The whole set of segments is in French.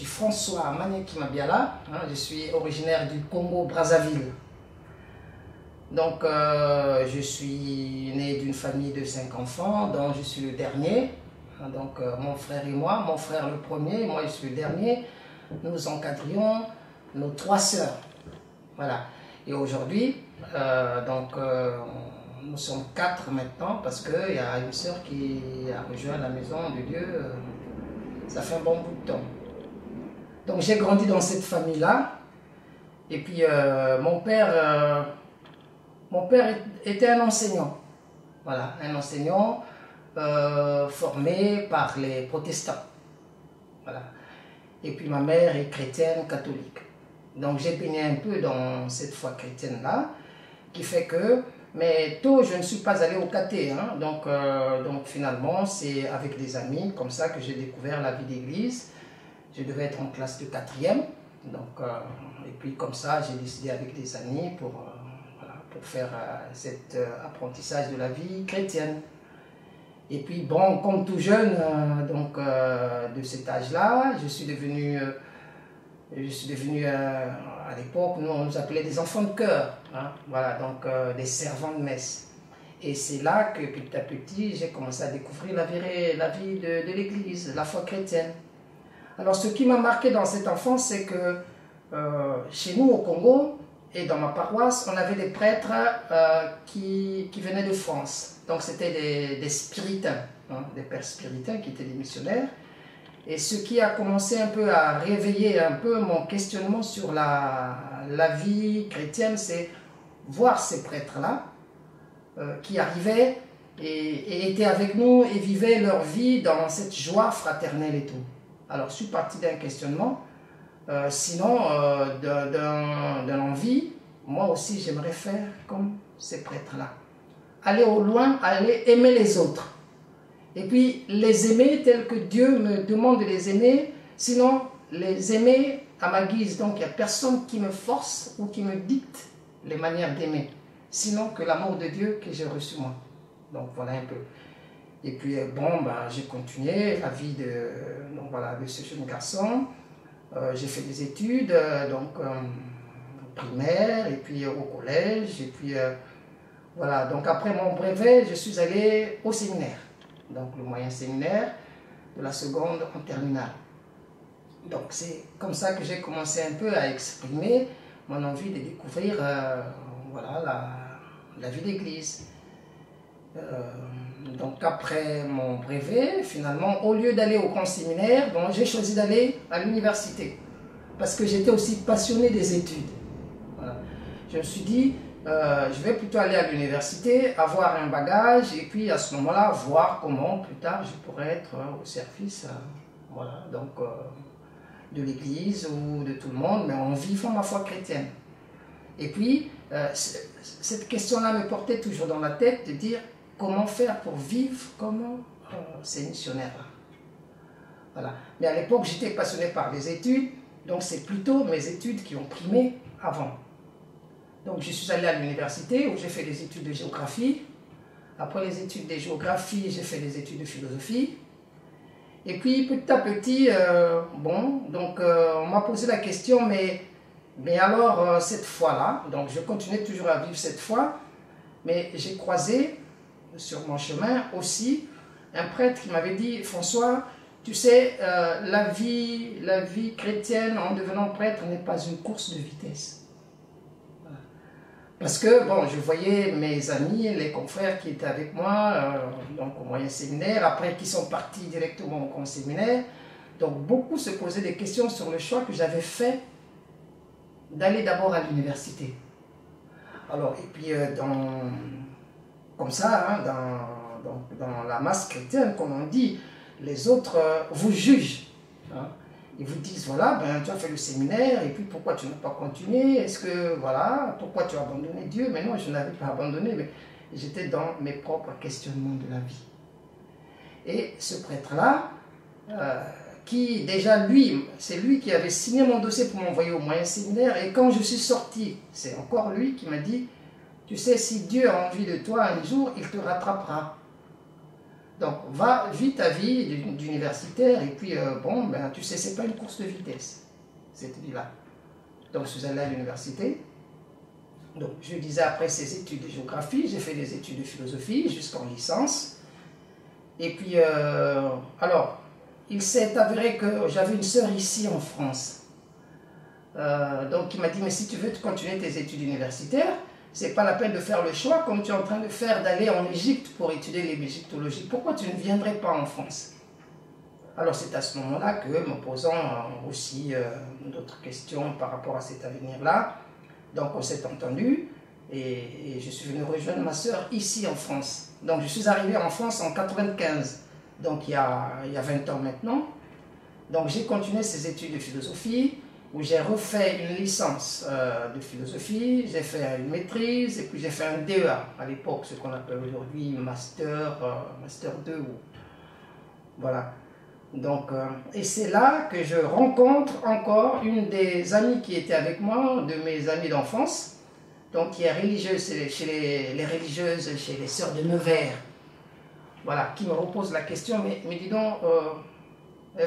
François Manieki Mabiala, je suis originaire du Congo-Brazzaville. Donc je suis né d'une famille de 5 enfants, dont je suis le dernier. Donc mon frère et moi, mon frère le premier, moi je suis le dernier. Nous encadrions nos 3 sœurs. Voilà. Et aujourd'hui, nous sommes 4 maintenant parce qu'il y a une sœur qui a rejoint la maison de Dieu. Ça fait un bon bout de temps. Donc j'ai grandi dans cette famille-là. Et puis mon père était un enseignant. Voilà, un enseignant formé par les protestants. Voilà. Et puis ma mère est chrétienne catholique. Donc j'ai baigné un peu dans cette foi chrétienne-là, qui fait que, mais tôt je ne suis pas allé au caté. Donc finalement c'est avec des amis comme ça que j'ai découvert la vie d'église. Je devais être en classe de 4e, et puis comme ça, j'ai décidé avec des amis pour faire cet apprentissage de la vie chrétienne. Et puis bon, comme tout jeune, de cet âge-là, je suis devenu à l'époque, nous on nous appelait des enfants de chœur, voilà, donc des servants de messe. Et c'est là que petit à petit, j'ai commencé à découvrir la vie de l'église, la foi chrétienne. Alors ce qui m'a marqué dans cette enfance, c'est que chez nous au Congo et dans ma paroisse, on avait des prêtres qui venaient de France. Donc c'était des spiritains, des pères spiritains qui étaient des missionnaires. Et ce qui a commencé un peu à réveiller un peu mon questionnement sur la vie chrétienne, c'est voir ces prêtres-là qui arrivaient et étaient avec nous et vivaient leur vie dans cette joie fraternelle et tout. Alors, je suis parti d'un questionnement, sinon d'une envie, moi aussi j'aimerais faire comme ces prêtres-là. Aller au loin, aller aimer les autres. Et puis les aimer tels que Dieu me demande de les aimer, sinon les aimer à ma guise. Donc il n'y a personne qui me force ou qui me dicte les manières d'aimer, sinon que l'amour de Dieu que j'ai reçu moi. Donc voilà un peu. Et puis j'ai continué la vie de ce jeune garçon. J'ai fait des études, primaire, et puis au collège, et puis voilà. Donc après mon brevet, je suis allé au séminaire. Donc le moyen séminaire de la seconde en terminale. Donc c'est comme ça que j'ai commencé un peu à exprimer mon envie de découvrir la vie d'église. Donc après mon brevet, finalement, au lieu d'aller au grand séminaire, j'ai choisi d'aller à l'université. Parce que j'étais aussi passionné des études. Voilà. Je me suis dit, je vais plutôt aller à l'université, avoir un bagage, et puis à ce moment-là, voir comment plus tard je pourrais être au service de l'église ou de tout le monde, mais en vivant ma foi chrétienne. Et puis, cette question-là me portait toujours dans la tête de dire, comment faire pour vivre comme ces missionnaires-là. Voilà. Mais à l'époque, j'étais passionné par les études, donc c'est plutôt mes études qui ont primé avant. Donc je suis allé à l'université où j'ai fait des études de géographie. Après les études de géographie, j'ai fait des études de philosophie. Et puis petit à petit, on m'a posé la question, mais alors cette foi-là, donc je continuais toujours à vivre cette foi, mais j'ai croisé sur mon chemin aussi un prêtre qui m'avait dit, François, tu sais, la vie chrétienne en devenant prêtre n'est pas une course de vitesse. Voilà. Parce que, je voyais mes amis, les confrères qui étaient avec moi, donc au moyen séminaire, après qui sont partis directement au grand séminaire, donc beaucoup se posaient des questions sur le choix que j'avais fait d'aller d'abord à l'université. Alors, et puis comme ça, dans la masse chrétienne, comme on dit, les autres vous jugent. Ils vous disent, voilà, tu as fait le séminaire, et puis pourquoi tu n'as pas continué? Est-ce que, voilà, pourquoi tu as abandonné Dieu? Mais non, je n'avais pas abandonné, mais j'étais dans mes propres questionnements de la vie. Et ce prêtre-là, qui déjà lui, c'est lui qui avait signé mon dossier pour m'envoyer au moyen séminaire, et quand je suis sorti, c'est encore lui qui m'a dit, tu sais, si Dieu a envie de toi un jour, il te rattrapera. Donc vis ta vie d'universitaire, et puis bon, ben, tu sais, c'est pas une course de vitesse, cette vie-là. Donc je suis allé à l'université. Donc je disais, après ces études de géographie, j'ai fait des études de philosophie jusqu'en licence. Et puis, alors, il s'est avéré que j'avais une sœur ici en France. Donc il m'a dit, mais si tu veux continuer tes études universitaires, c'est pas la peine de faire le choix comme tu es en train de faire d'aller en Égypte pour étudier l'égyptologie. Pourquoi tu ne viendrais pas en France? Alors c'est à ce moment-là que, me posant aussi d'autres questions par rapport à cet avenir-là, donc on s'est entendu et je suis venu rejoindre ma sœur ici en France. Donc je suis arrivé en France en 95, donc il y a 20 ans maintenant. Donc j'ai continué ces études de philosophie, où j'ai refait une licence de philosophie, j'ai fait une maîtrise, et puis j'ai fait un DEA, à l'époque, ce qu'on appelle aujourd'hui Master 2. Voilà. Donc, et c'est là que je rencontre encore une des amies qui était avec moi, de mes amies d'enfance, donc qui est religieuse chez les religieuses, chez les sœurs de Nevers. Voilà, qui me repose la question, mais dis donc,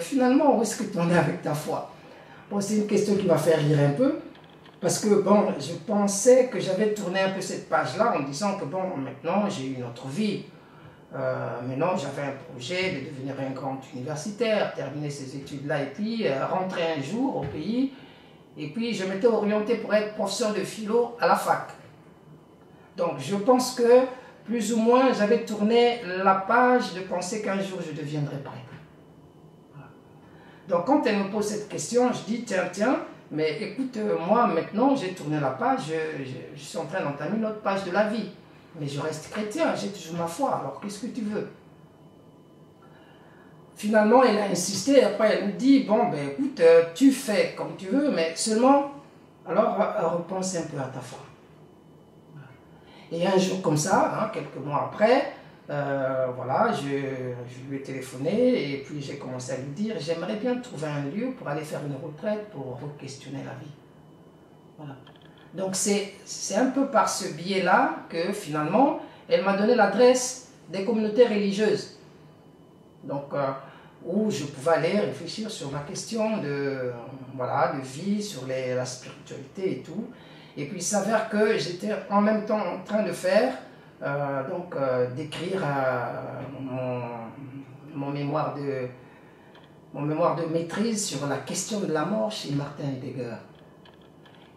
finalement, où est-ce que tu en es avec ta foi? Bon, c'est une question qui m'a fait rire un peu, parce que bon, je pensais que j'avais tourné un peu cette page-là en disant que bon, maintenant j'ai une autre vie. Maintenant, j'avais un projet de devenir un grand universitaire, terminer ces études-là et puis rentrer un jour au pays. Et puis, je m'étais orienté pour être professeur de philo à la fac. Donc, je pense que plus ou moins, j'avais tourné la page de penser qu'un jour je deviendrais prêtre. Donc quand elle me pose cette question, je dis tiens, mais écoute, moi maintenant j'ai tourné la page, je suis en train d'entamer une autre page de la vie. Mais je reste chrétien, j'ai toujours ma foi, alors qu'est-ce que tu veux? Finalement, elle a insisté, après elle me dit, bon ben écoute, tu fais comme tu veux, mais seulement, alors repense un peu à ta foi. Et un jour comme ça, hein, quelques mois après, voilà, je lui ai téléphoné et puis j'ai commencé à lui dire j'aimerais bien trouver un lieu pour aller faire une retraite pour re-questionner la vie. Voilà. Donc c'est un peu par ce biais-là que finalement elle m'a donné l'adresse des communautés religieuses. Donc où je pouvais aller réfléchir sur ma question de, voilà, de vie, sur la spiritualité et tout. Et puis il s'avère que j'étais en même temps en train de faire d'écrire mon mémoire de maîtrise sur la question de la mort chez Martin Heidegger.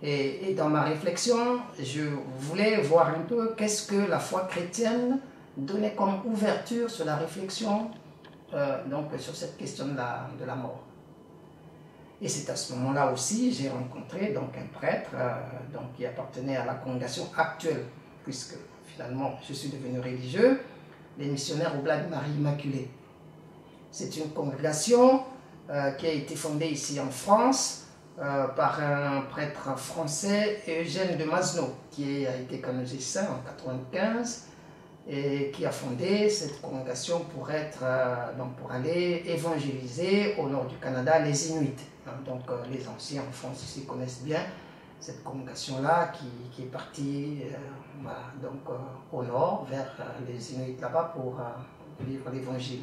Et dans ma réflexion, je voulais voir un peu qu'est-ce que la foi chrétienne donnait comme ouverture sur la réflexion sur cette question de la mort. Et c'est à ce moment-là aussi j'ai rencontré donc un prêtre qui appartenait à la congrégation actuelle, puisque finalement je suis devenu religieux, les missionnaires Oblat de Marie Immaculée. C'est une congrégation qui a été fondée ici en France par un prêtre français, Eugène de Masneau, qui a été canonisé saint en 1995 et qui a fondé cette congrégation pour aller évangéliser au nord du Canada les Inuits. Donc les anciens en France ici connaissent bien cette congrégation-là qui est partie au nord vers les Inuits là-bas pour vivre l'évangile.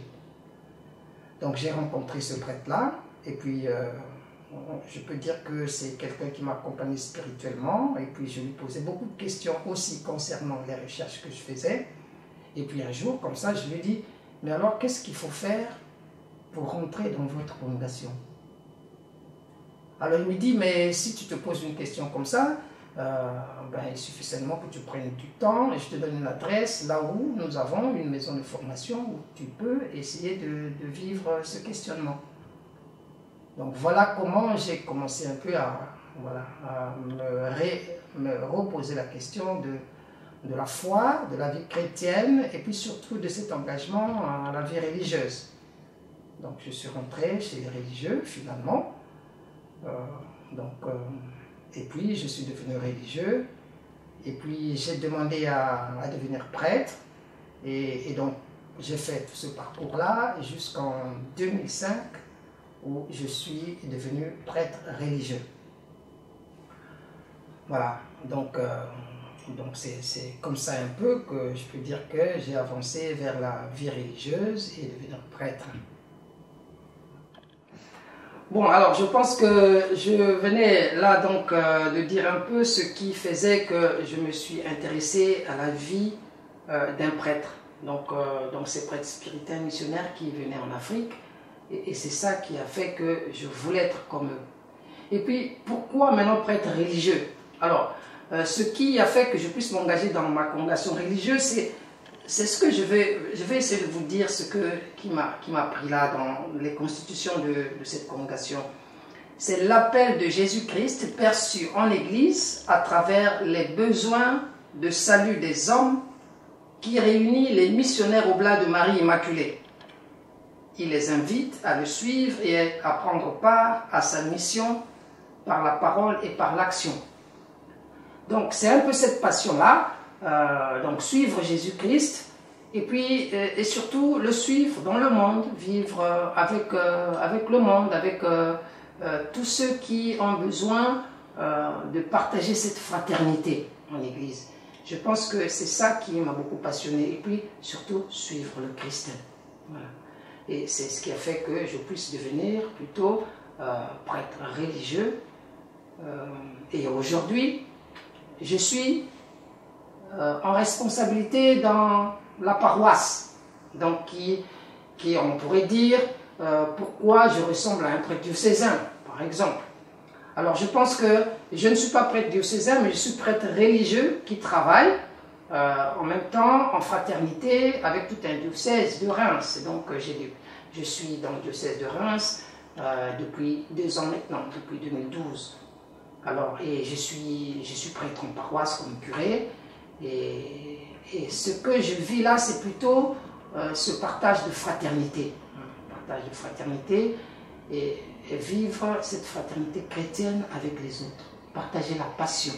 Donc j'ai rencontré ce prêtre-là et puis je peux dire que c'est quelqu'un qui m'a accompagné spirituellement et puis je lui posais beaucoup de questions aussi concernant les recherches que je faisais. Et puis un jour, comme ça, je lui ai dit, mais alors qu'est-ce qu'il faut faire pour rentrer dans votre congrégation? Alors il me dit, mais si tu te poses une question comme ça, il suffit seulement que tu prennes du temps et je te donne une adresse là où nous avons une maison de formation où tu peux essayer de vivre ce questionnement. Donc voilà comment j'ai commencé un peu à me reposer la question de la foi, de la vie chrétienne et puis surtout de cet engagement à la vie religieuse. Donc je suis rentré chez les religieux finalement. Et puis je suis devenu religieux et puis j'ai demandé à devenir prêtre et donc j'ai fait tout ce parcours là jusqu'en 2005 où je suis devenu prêtre religieux. Voilà, donc c'est comme ça un peu que je peux dire que j'ai avancé vers la vie religieuse et devenir prêtre. Bon, alors je pense que je venais là donc de dire un peu ce qui faisait que je me suis intéressé à la vie d'un prêtre. Donc ces prêtres spirituels missionnaires qui venaient en Afrique. Et c'est ça qui a fait que je voulais être comme eux. Et puis, pourquoi maintenant prêtre religieux? Alors, ce qui a fait que je puisse m'engager dans ma congrégation religieuse, c'est ce que je vais essayer de vous dire, qui m'a pris là dans les constitutions de cette congrégation. C'est l'appel de Jésus-Christ perçu en Église à travers les besoins de salut des hommes qui réunit les missionnaires Oblats de Marie Immaculée. Il les invite à le suivre et à prendre part à sa mission par la parole et par l'action. Donc c'est un peu cette passion-là, donc suivre Jésus-Christ et puis et surtout le suivre dans le monde, vivre avec le monde, avec tous ceux qui ont besoin de partager cette fraternité en Église. Je pense que c'est ça qui m'a beaucoup passionné et puis surtout suivre le Christ. Voilà. Et c'est ce qui a fait que je puisse devenir plutôt prêtre religieux. Et aujourd'hui, je suis en responsabilité dans la paroisse. Donc, qui on pourrait dire, pourquoi je ressemble à un prêtre diocésain, par exemple. Alors, je pense que je ne suis pas prêtre diocésain, mais je suis prêtre religieux qui travaille en même temps en fraternité avec tout un diocèse de Reims. Donc je suis dans le diocèse de Reims depuis 2 ans maintenant, depuis 2012. Alors, et je suis prêtre en paroisse comme curé. Et ce que je vis là, c'est plutôt ce partage de fraternité. Partage de fraternité et vivre cette fraternité chrétienne avec les autres. Partager la passion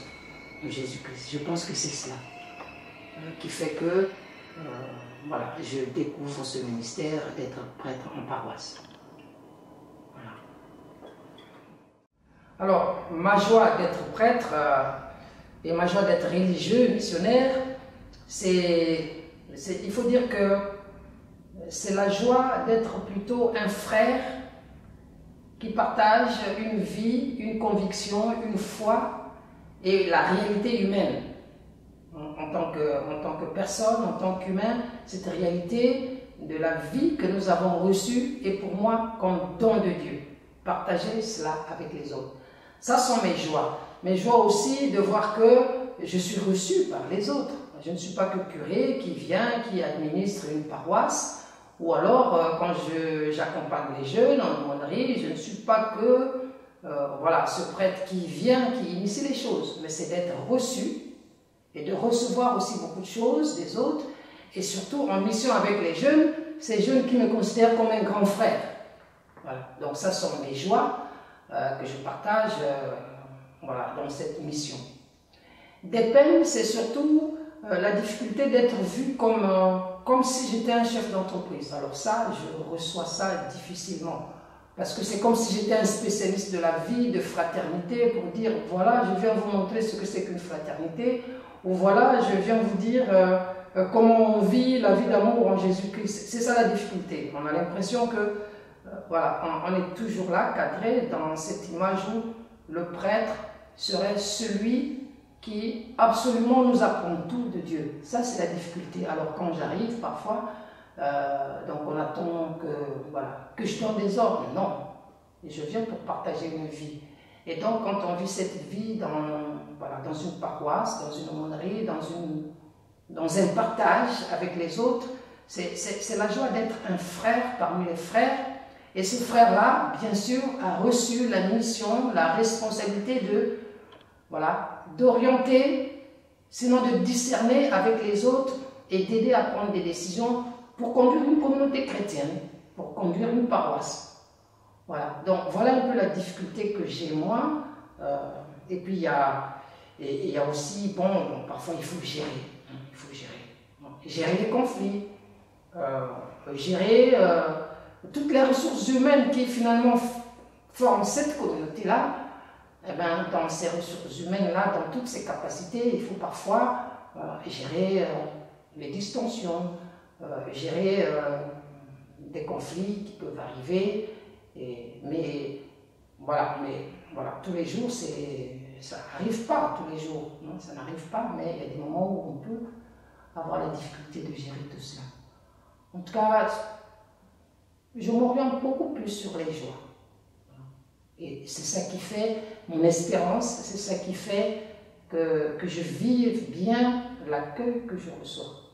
de Jésus-Christ. Je pense que c'est cela qui fait que voilà, je découvre ce ministère d'être prêtre en paroisse. Voilà. Alors, ma joie d'être prêtre et ma joie d'être religieux, missionnaire, il faut dire que c'est la joie d'être plutôt un frère qui partage une vie, une conviction, une foi et la réalité humaine. En tant que personne, en tant qu'humain, cette réalité de la vie que nous avons reçue est pour moi comme don de Dieu. Partager cela avec les autres. Ça sont mes joies. Mes joies aussi de voir que je suis reçu par les autres. Je ne suis pas que curé qui vient, qui administre une paroisse, ou alors quand j'accompagne les jeunes en aumônerie, je ne suis pas que voilà, ce prêtre qui vient, qui initie les choses, mais c'est d'être reçu et de recevoir aussi beaucoup de choses des autres, et surtout en mission avec les jeunes, ces jeunes qui me considèrent comme un grand frère. Voilà. Donc ça sont mes joies que je partage voilà, dans cette mission. Des peines, c'est surtout la difficulté d'être vu comme si j'étais un chef d'entreprise. Alors ça, je reçois ça difficilement. Parce que c'est comme si j'étais un spécialiste de la vie, de fraternité, pour dire, voilà, je viens vous montrer ce que c'est qu'une fraternité, ou voilà, je viens vous dire comment on vit la vie d'amour en Jésus-Christ. C'est ça la difficulté. On a l'impression que, voilà, on est toujours là, cadré dans cette image où le prêtre serait celui qui absolument nous apprend tout de Dieu. Ça, c'est la difficulté. Alors, quand j'arrive, parfois, donc on attend que je donne des ordres. Non. Et je viens pour partager une vie. Et donc, quand on vit cette vie dans une paroisse, dans une aumônerie, dans un partage avec les autres, c'est la joie d'être un frère parmi les frères. Et ce frère-là, bien sûr, a reçu la mission, la responsabilité d'orienter, sinon de discerner avec les autres et d'aider à prendre des décisions pour conduire une communauté chrétienne, pour conduire une paroisse. Voilà, donc voilà un peu la difficulté que j'ai moi. Et puis il y a aussi, parfois il faut gérer. Il faut gérer. Gérer les conflits, gérer toutes les ressources humaines qui finalement forment cette communauté-là, eh ben, dans ces ressources humaines-là, dans toutes ces capacités, il faut parfois gérer les distensions, gérer des conflits qui peuvent arriver, mais voilà, tous les jours, ça n'arrive pas tous les jours, non, ça n'arrive pas, mais il y a des moments où on peut avoir la difficulté de gérer tout cela. En tout cas, je m'oriente beaucoup plus sur les joies. Et c'est ça qui fait mon espérance, c'est ça qui fait que je vive bien l'accueil que je reçois.